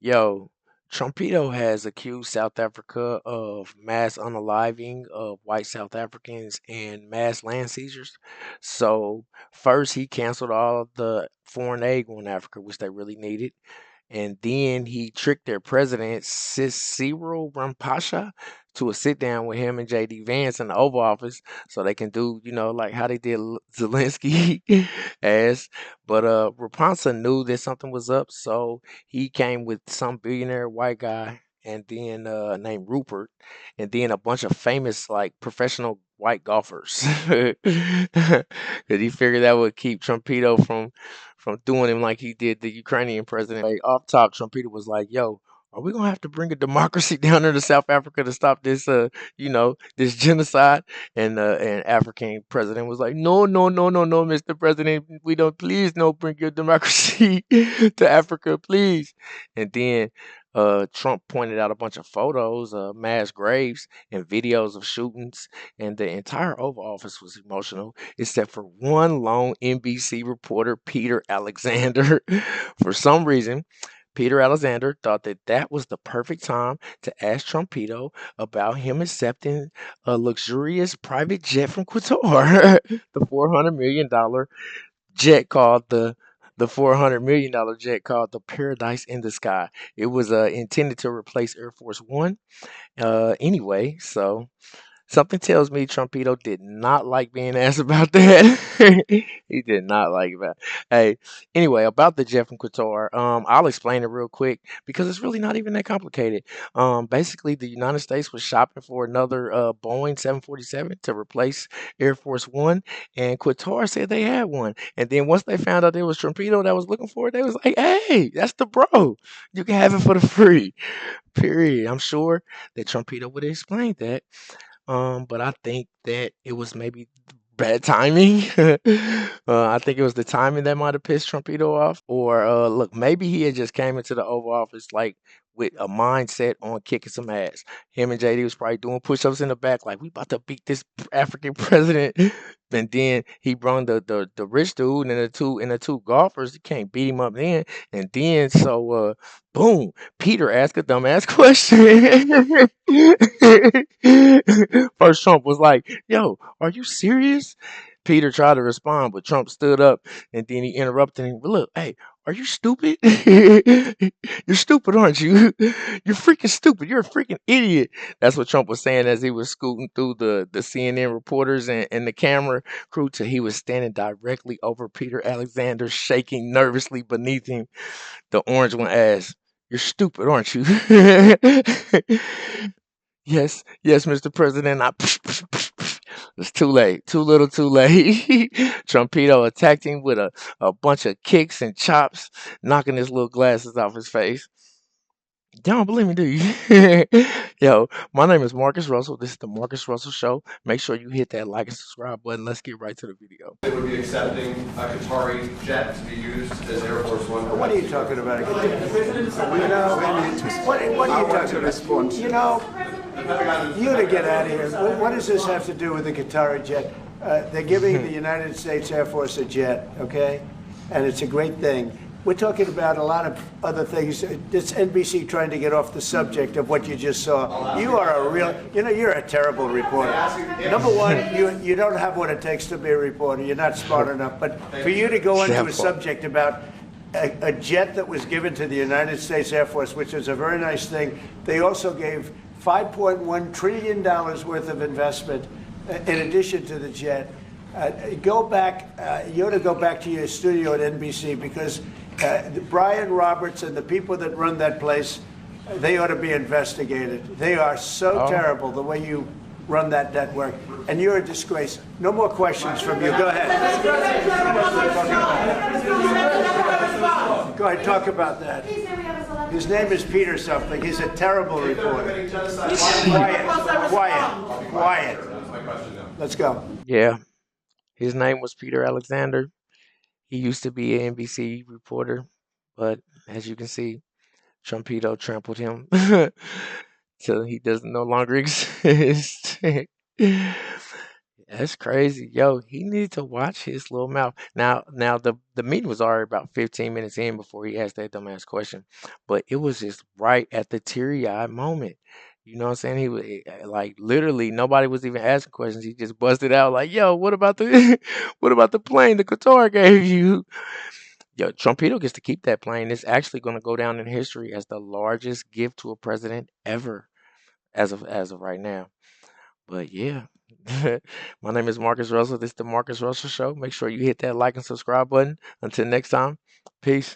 Yo, Trumpito has accused South Africa of mass unaliving of white South Africans and mass land seizures. So first he canceled all the foreign aid going to Africa, which they really needed. And then he tricked their president, Cyril Ramaphosa, to a sit down with him and JD Vance in the Oval Office so they can do, like how they did Zelensky as. But Rapunzel knew that something was up, so he came with some billionaire white guy and then named Rupert, and then a bunch of famous like professional white golfers, because he figured that would keep Trumpito from doing him like he did the Ukrainian president. Like off top, Trumpito was like, "Yo, are we gonna have to bring a democracy down there to South Africa to stop this, this genocide?" And African president was like, "No, no, no, no, no, Mr. President, we don't. Please, no, bring your democracy to Africa, please." And then Trump pointed out a bunch of photos of mass graves and videos of shootings, and the entire Oval Office was emotional, except for one lone NBC reporter, Peter Alexander. For some reason, Peter Alexander thought that that was the perfect time to ask Trumpito about him accepting a luxurious private jet from Qatar, the $400 million jet called the $400 million jet called the Paradise in the Sky. It was intended to replace Air Force One. Anyway, so something tells me Trumpito did not like being asked about that. He did not like that. Hey, anyway, about the jet from Qatar, I'll explain it real quick because it's really not even that complicated. Basically, the United States was shopping for another Boeing 747 to replace Air Force One, and Qatar said they had one. And then once they found out it was Trumpito that was looking for it, they was like, "Hey, that's the bro. You can have it for the free." Period. I'm sure that Trumpito would have explained that. But I think that it was maybe bad timing. I think it was the timing that might have pissed Trumpito off. Or look, maybe he had just came into the Oval Office like with a mindset on kicking some ass. Him and JD was probably doing push-ups in the back, like we about to beat this African president. And then he brought the rich dude and the two golfers. You can't beat him up then. And then boom, Peter asked a dumbass question. First, Trump was like, "Yo, are you serious?" Peter tried to respond, but Trump stood up and then he interrupted him. "Look, hey, are you stupid? You're stupid, aren't you? You're freaking stupid. You're a freaking idiot." That's what Trump was saying as he was scooting through the CNN reporters and the camera crew till he was standing directly over Peter Alexander, shaking nervously beneath him. The orange one asked, "You're stupid, aren't you?" Yes, yes, Mr. President. It's too late. Too little, too late. Trumpito attacked him with a bunch of kicks and chops, knocking his little glasses off his face. Y'all don't believe me, do you? Yo, my name is Marcus Russell. This is the Marcus Russell Show. Make sure you hit that like and subscribe button. Let's get right to the video. They would be accepting a Qatari jet to be used as Air Force One. What are you talking about? What are you talking about? You to get out of here. What does this have to do with the Qatari jet? They're giving the United States Air Force a jet, okay? And it's a great thing. We're talking about a lot of other things. It's NBC trying to get off the subject of what you just saw. You are a real, you're a terrible reporter. Number one, you don't have what it takes to be a reporter. You're not smart enough. But for you to go into a subject about a jet that was given to the United States Air Force, which is a very nice thing, they also gave $5.1 trillion worth of investment in addition to the jet. Go back, you ought to go back to your studio at NBC because Brian Roberts and the people that run that place, they ought to be investigated. They are so terrible the way you run that network. And you're a disgrace. No more questions from you. Go ahead. Go ahead, talk about that. His name is Peter something. He's a terrible reporter. Quiet. Let's go. Yeah, his name was Peter Alexander. He used to be an NBC reporter, but as you can see, Trumpito trampled him till he doesn't no longer exist. That's crazy. Yo, he needed to watch his little mouth. Now the meeting was already about 15 minutes in before he asked that dumbass question. But it was just right at the teary-eyed moment. You know what I'm saying? He was like literally nobody was even asking questions. He just busted out like, "Yo, what about the what about the plane the Qatar gave you?" Yo, Trumpito gets to keep that plane. It's actually going to go down in history as the largest gift to a president ever as of right now. But yeah, my name is Marcus Russell. This is the Marcus Russell Show. Make sure you hit that like and subscribe button. Until next time, peace.